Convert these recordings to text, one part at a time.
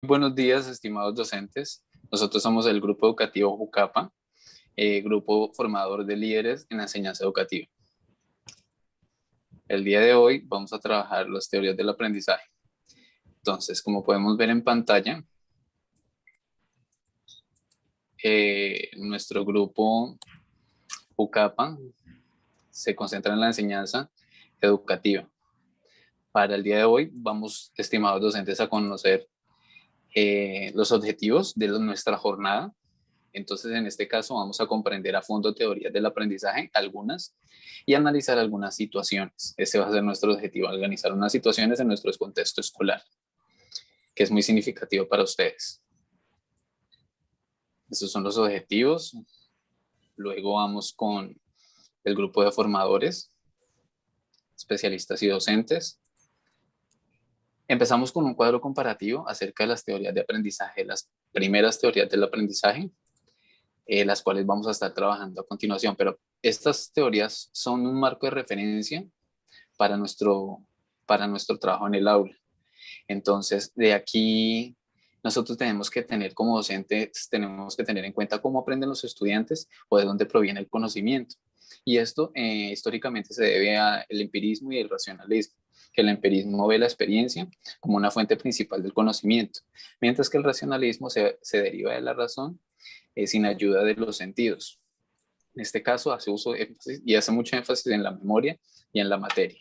Buenos días, estimados docentes. Nosotros somos el Grupo Educativo Jucapa, grupo formador de líderes en la enseñanza educativa. El día de hoy vamos a trabajar las teorías del aprendizaje. Entonces, como podemos ver en pantalla, nuestro grupo Jucapa se concentra en la enseñanza educativa. Para el día de hoy vamos, estimados docentes, a conocer los objetivos de nuestra jornada. Entonces, en este caso, vamos a comprender a fondo teorías del aprendizaje, algunas, y analizar algunas situaciones. Ese va a ser nuestro objetivo, organizar unas situaciones en nuestro contexto escolar, que es muy significativo para ustedes. Estos son los objetivos. Luego vamos con el grupo de formadores, especialistas y docentes. Empezamos con un cuadro comparativo acerca de las teorías de aprendizaje, las primeras teorías del aprendizaje, las cuales vamos a estar trabajando a continuación, pero estas teorías son un marco de referencia para nuestro trabajo en el aula. Entonces, de aquí nosotros tenemos que tener como docentes, tenemos que tener en cuenta cómo aprenden los estudiantes o de dónde proviene el conocimiento. Y esto históricamente se debe al empirismo y el racionalismo, que el empirismo ve la experiencia como una fuente principal del conocimiento, mientras que el racionalismo se deriva de la razón sin ayuda de los sentidos. En este caso hace uso énfasis, y hace mucho énfasis en la memoria y en la materia.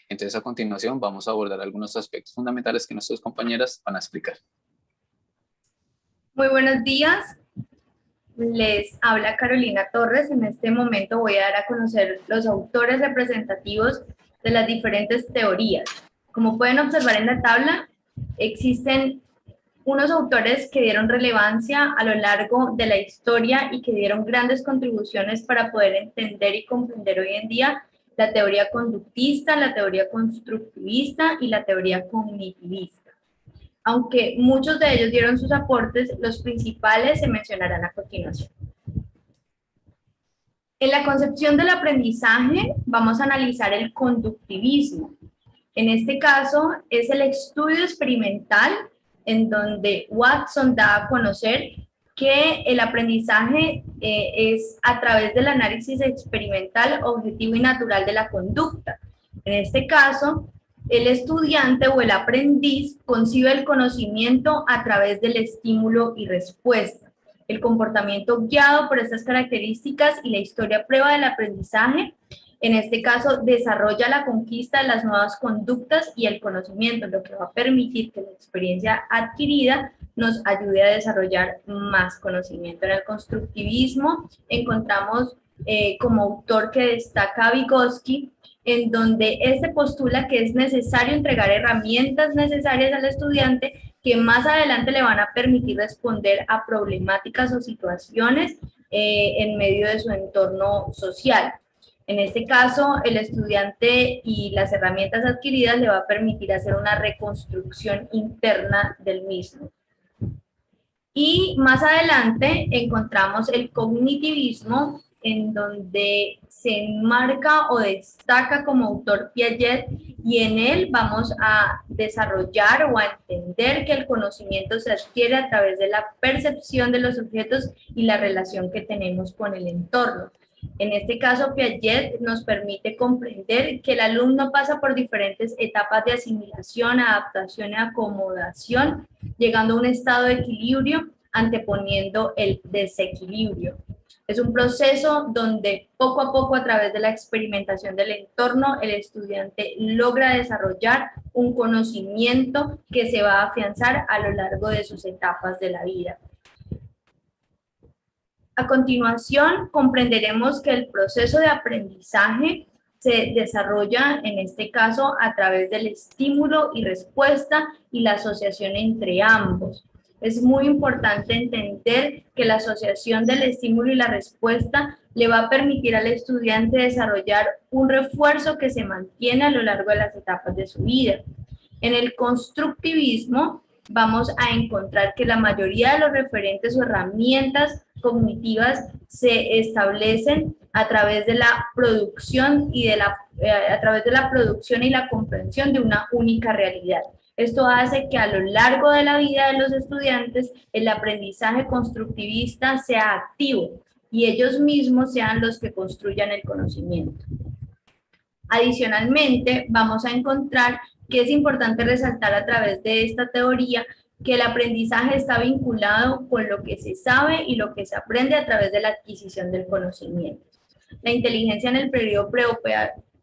Entonces, a continuación vamos a abordar algunos aspectos fundamentales que nuestras compañeras van a explicar. Muy buenos días, les habla Carolina Torres. En este momento voy a dar a conocer los autores representativos de las diferentes teorías. Como pueden observar en la tabla, existen unos autores que dieron relevancia a lo largo de la historia y que dieron grandes contribuciones para poder entender y comprender hoy en día la teoría conductista, la teoría constructivista y la teoría cognitivista. Aunque muchos de ellos dieron sus aportes, los principales se mencionarán a continuación. En la concepción del aprendizaje vamos a analizar el conductivismo. En este caso es el estudio experimental en donde Watson da a conocer que el aprendizaje es a través del análisis experimental, objetivo y natural de la conducta. En este caso, el estudiante o el aprendiz concibe el conocimiento a través del estímulo y respuesta. El comportamiento guiado por estas características y la historia prueba del aprendizaje, en este caso, desarrolla la conquista de las nuevas conductas y el conocimiento, lo que va a permitir que la experiencia adquirida nos ayude a desarrollar más conocimiento. En el constructivismo encontramos como autor que destaca a Vygotsky, en donde este postula que es necesario entregar herramientas necesarias al estudiante que más adelante le van a permitir responder a problemáticas o situaciones en medio de su entorno social. En este caso, el estudiante y las herramientas adquiridas le va a permitir hacer una reconstrucción interna del mismo. Y más adelante encontramos el cognitivismo, en donde se enmarca o destaca como autor Piaget, y en él vamos a desarrollar o a entender que el conocimiento se adquiere a través de la percepción de los objetos y la relación que tenemos con el entorno. En este caso, Piaget nos permite comprender que el alumno pasa por diferentes etapas de asimilación, adaptación y acomodación, llegando a un estado de equilibrio, anteponiendo el desequilibrio. Es un proceso donde poco a poco, a través de la experimentación del entorno, el estudiante logra desarrollar un conocimiento que se va a afianzar a lo largo de sus etapas de la vida. A continuación, comprenderemos que el proceso de aprendizaje se desarrolla, en este caso, a través del estímulo y respuesta y la asociación entre ambos. Es muy importante entender que la asociación del estímulo y la respuesta le va a permitir al estudiante desarrollar un refuerzo que se mantiene a lo largo de las etapas de su vida. En el constructivismo vamos a encontrar que la mayoría de los referentes o herramientas cognitivas se establecen a través de la producción y a través de la producción y la comprensión de una única realidad. Esto hace que a lo largo de la vida de los estudiantes el aprendizaje constructivista sea activo y ellos mismos sean los que construyan el conocimiento. Adicionalmente, vamos a encontrar que es importante resaltar a través de esta teoría que el aprendizaje está vinculado con lo que se sabe y lo que se aprende a través de la adquisición del conocimiento. La inteligencia en el periodo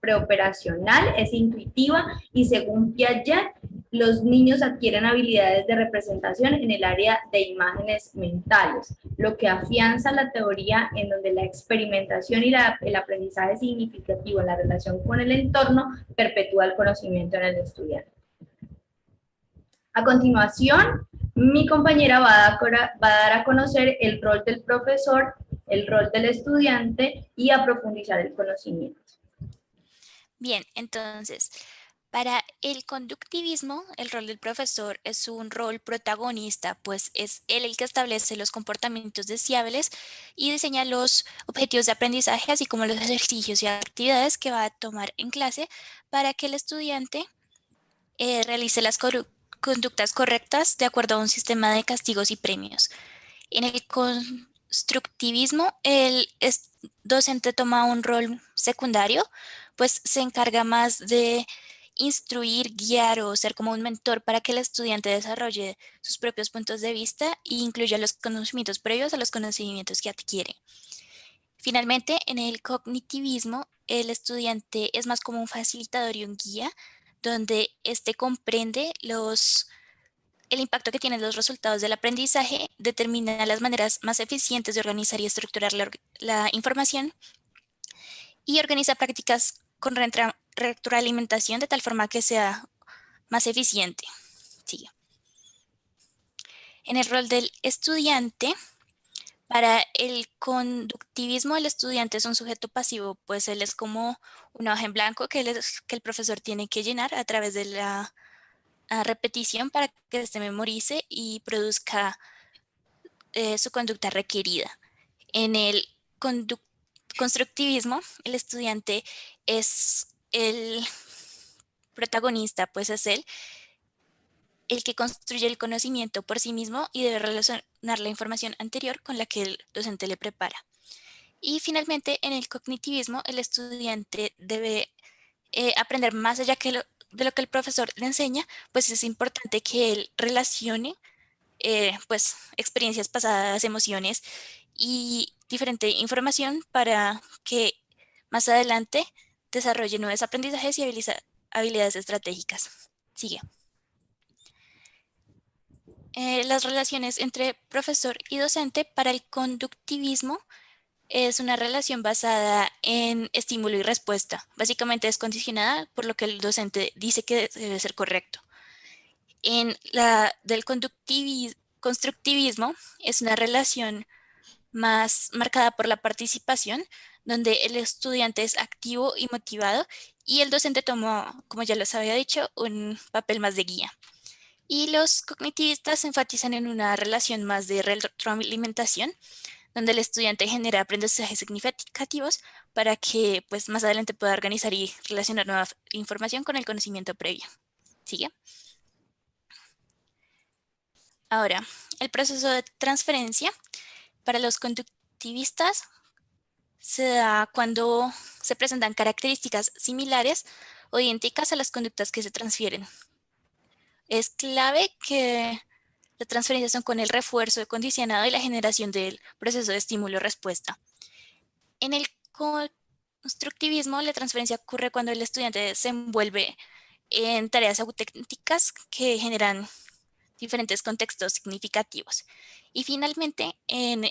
preoperacional es intuitiva y según Piaget, los niños adquieren habilidades de representación en el área de imágenes mentales, lo que afianza la teoría en donde la experimentación y el aprendizaje significativo en la relación con el entorno perpetúa el conocimiento en el estudiante. A continuación, mi compañera va a dar a conocer el rol del profesor, el rol del estudiante y a profundizar el conocimiento. Bien, entonces, para el conductivismo, el rol del profesor es un rol protagonista, pues es él el que establece los comportamientos deseables y diseña los objetivos de aprendizaje, así como los ejercicios y actividades que va a tomar en clase para que el estudiante realice las conductas correctas de acuerdo a un sistema de castigos y premios. En el constructivismo, el docente toma un rol secundario, pues se encarga más de instruir, guiar o ser como un mentor para que el estudiante desarrolle sus propios puntos de vista e incluya los conocimientos previos a los conocimientos que adquiere. Finalmente, en el cognitivismo, el estudiante es más como un facilitador y un guía, donde éste comprende el impacto que tienen los resultados del aprendizaje, determina las maneras más eficientes de organizar y estructurar la información y organiza prácticas con retroalimentación de tal forma que sea más eficiente. Sigue. En el rol del estudiante, para el conductivismo, el estudiante es un sujeto pasivo, pues él es como una hoja en blanco que el profesor tiene que llenar a través de la repetición para que se memorice y produzca su conducta requerida. En el constructivismo, el estudiante es el protagonista, pues es él el que construye el conocimiento por sí mismo y debe relacionar la información anterior con la que el docente le prepara. Y finalmente, en el cognitivismo, el estudiante debe aprender más allá de lo que el profesor le enseña, pues es importante que él relacione pues experiencias pasadas, emociones y diferente información para que más adelante desarrolle nuevos aprendizajes y habilidades estratégicas. Sigue. Las relaciones entre profesor y docente para el conductivismo es una relación basada en estímulo y respuesta. Básicamente es condicionada por lo que el docente dice que debe ser correcto. En la del constructivismo es una relación más marcada por la participación, donde el estudiante es activo y motivado y el docente toma, como ya les había dicho, un papel más de guía. Y los cognitivistas enfatizan en una relación más de retroalimentación, donde el estudiante genera aprendizajes significativos para que pues, más adelante pueda organizar y relacionar nueva información con el conocimiento previo. ¿Sigue? Ahora, el proceso de transferencia para los conductivistas se da cuando se presentan características similares o idénticas a las conductas que se transfieren. Es clave que las transferencias son con el refuerzo condicionado y la generación del proceso de estímulo-respuesta. En el constructivismo, la transferencia ocurre cuando el estudiante se envuelve en tareas auténticas que generan diferentes contextos significativos. Y finalmente, en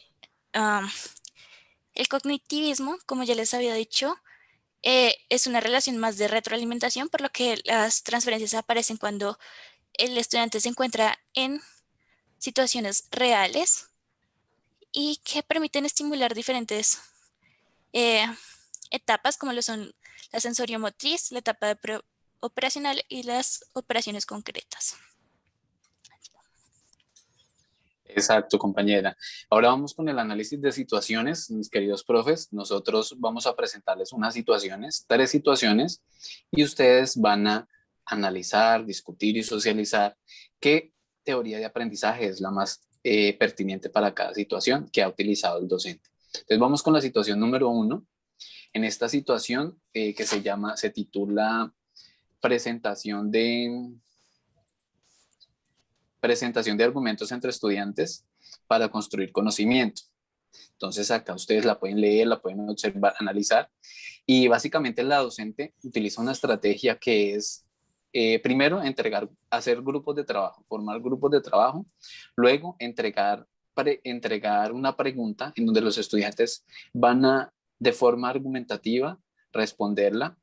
el cognitivismo, como ya les había dicho, es una relación más de retroalimentación, por lo que las transferencias aparecen cuando el estudiante se encuentra en situaciones reales y que permiten estimular diferentes etapas, como lo son la sensoriomotriz, la etapa de operacional y las operaciones concretas. Exacto, compañera. Ahora vamos con el análisis de situaciones, mis queridos profes. Nosotros vamos a presentarles unas situaciones, 3 situaciones, y ustedes van a analizar, discutir y socializar qué teoría de aprendizaje es la más pertinente para cada situación que ha utilizado el docente. Entonces vamos con la situación número 1. En esta situación que se titula presentación de argumentos entre estudiantes para construir conocimiento. Entonces acá ustedes la pueden leer, la pueden observar, analizar, y básicamente la docente utiliza una estrategia que es primero hacer grupos de trabajo, formar grupos de trabajo, luego entregar una pregunta en donde los estudiantes van a, de forma argumentativa, responderla.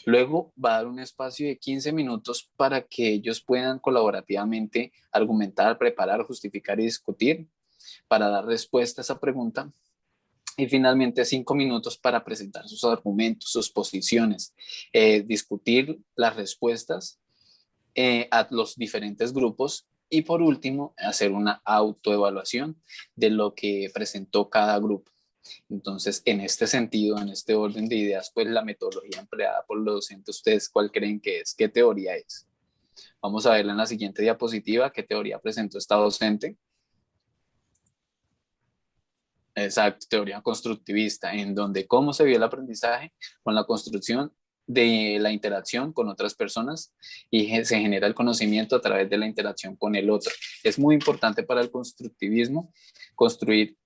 Luego va a dar un espacio de 15 minutos para que ellos puedan colaborativamente argumentar, preparar, justificar y discutir para dar respuesta a esa pregunta. Y finalmente 5 minutos para presentar sus argumentos, sus posiciones, discutir las respuestas a los diferentes grupos y por último hacer una autoevaluación de lo que presentó cada grupo. Entonces, en este sentido, en este orden de ideas, pues la metodología empleada por los docentes, ¿ustedes cuál creen que es? ¿Qué teoría es? Vamos a verla en la siguiente diapositiva, qué teoría presentó esta docente. Exacto, teoría constructivista, en donde cómo se vio el aprendizaje con la construcción de la interacción con otras personas y se genera el conocimiento a través de la interacción con el otro. Es muy importante para el constructivismo construir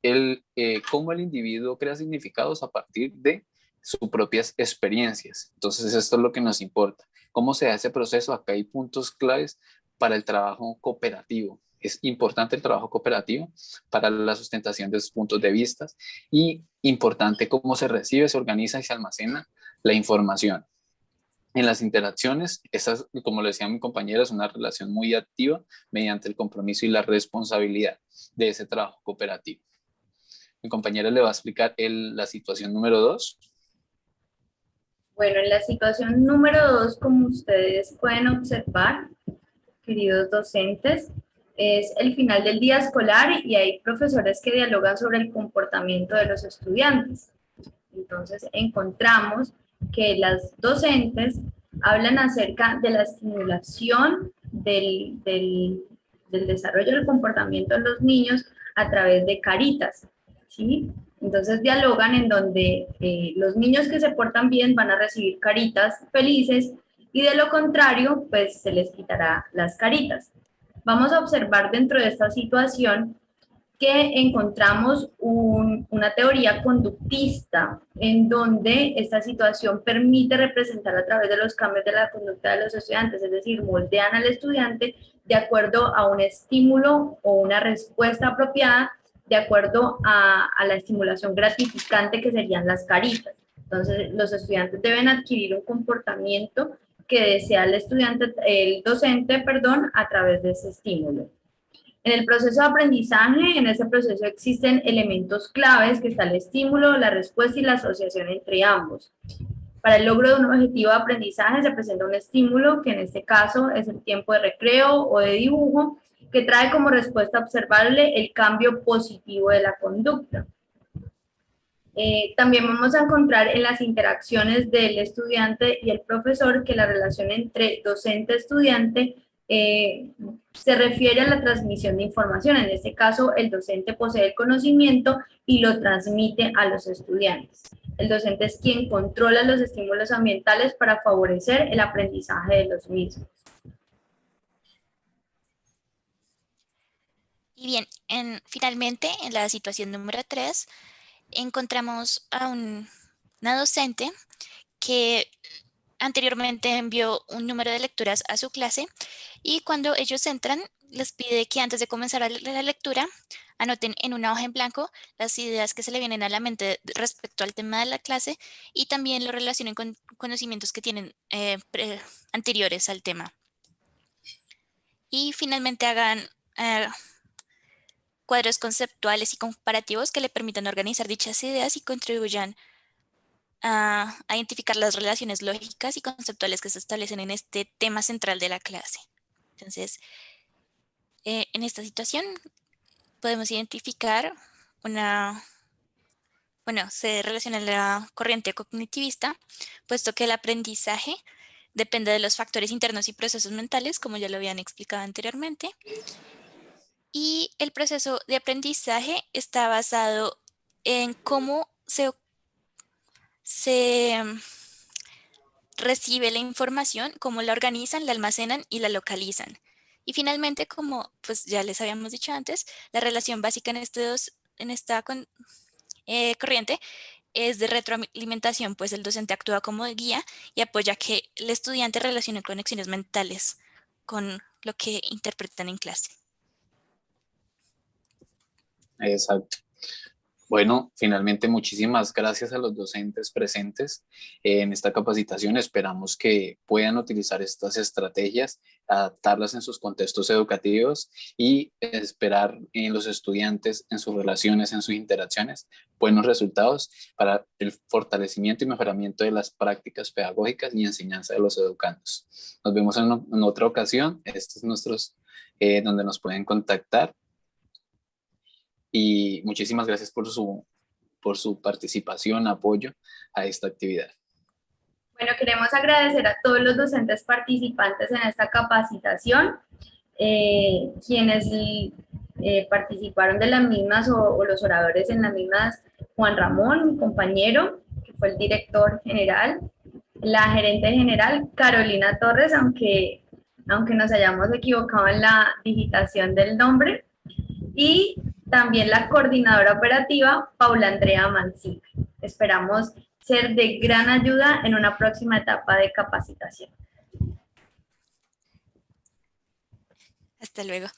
cómo el individuo crea significados a partir de sus propias experiencias. Entonces esto es lo que nos importa. ¿Cómo se da ese proceso? Acá hay puntos claves para el trabajo cooperativo. Es importante el trabajo cooperativo para la sustentación de sus puntos de vista y importante cómo se recibe, se organiza y se almacena la información. En las interacciones, como lo decía mi compañera, es una relación muy activa mediante el compromiso y la responsabilidad de ese trabajo cooperativo. Mi compañera le va a explicar la situación número 2. Bueno, en la situación número 2, como ustedes pueden observar, queridos docentes, es el final del día escolar y hay profesores que dialogan sobre el comportamiento de los estudiantes. Entonces encontramos que las docentes hablan acerca de la estimulación del desarrollo del comportamiento de los niños a través de caritas, ¿sí? Entonces dialogan en donde los niños que se portan bien van a recibir caritas felices y de lo contrario, pues se les quitará las caritas. Vamos a observar dentro de esta situación que encontramos una teoría conductista en donde esta situación permite representar a través de los cambios de la conducta de los estudiantes, es decir, moldean al estudiante de acuerdo a un estímulo o una respuesta apropiada de acuerdo a la estimulación gratificante que serían las caritas. Entonces, los estudiantes deben adquirir un comportamiento que desea el docente, a través de ese estímulo. En el proceso de aprendizaje, en ese proceso existen elementos claves que está el estímulo, la respuesta y la asociación entre ambos. Para el logro de un objetivo de aprendizaje se presenta un estímulo, que en este caso es el tiempo de recreo o de dibujo, que trae como respuesta observable el cambio positivo de la conducta. También vamos a encontrar en las interacciones del estudiante y el profesor que la relación entre docente-estudiante se refiere a la transmisión de información. En este caso, el docente posee el conocimiento y lo transmite a los estudiantes. El docente es quien controla los estímulos ambientales para favorecer el aprendizaje de los mismos. Y bien, finalmente, en la situación número 3, encontramos a una docente que anteriormente envió un número de lecturas a su clase y cuando ellos entran les pide que antes de comenzar la lectura anoten en una hoja en blanco las ideas que se le vienen a la mente respecto al tema de la clase y también lo relacionen con conocimientos que tienen anteriores al tema. Y finalmente hagan cuadros conceptuales y comparativos que le permitan organizar dichas ideas y contribuyan a identificar las relaciones lógicas y conceptuales que se establecen en este tema central de la clase. Entonces, en esta situación podemos identificar se relaciona a la corriente cognitivista, puesto que el aprendizaje depende de los factores internos y procesos mentales, como ya lo habían explicado anteriormente. Y el proceso de aprendizaje está basado en cómo se recibe la información, cómo la organizan, la almacenan y la localizan. Y finalmente, como pues ya les habíamos dicho antes, la relación básica en esta corriente es de retroalimentación, pues el docente actúa como guía y apoya que el estudiante relacione conexiones mentales con lo que interpretan en clase. Exacto. Bueno, finalmente muchísimas gracias a los docentes presentes en esta capacitación. Esperamos que puedan utilizar estas estrategias, adaptarlas en sus contextos educativos y esperar en los estudiantes, en sus relaciones, en sus interacciones, buenos resultados para el fortalecimiento y mejoramiento de las prácticas pedagógicas y enseñanza de los educandos. Nos vemos en otra ocasión. Este es donde nos pueden contactar. Y muchísimas gracias por su participación, apoyo a esta actividad. Bueno, queremos agradecer a todos los docentes participantes en esta capacitación, quienes participaron de las mismas o los oradores en las mismas, Juan Ramón, mi compañero, que fue el director general, la gerente general, Carolina Torres, aunque nos hayamos equivocado en la digitación del nombre, y también la coordinadora operativa, Paula Andrea Mancilla. Esperamos ser de gran ayuda en una próxima etapa de capacitación. Hasta luego.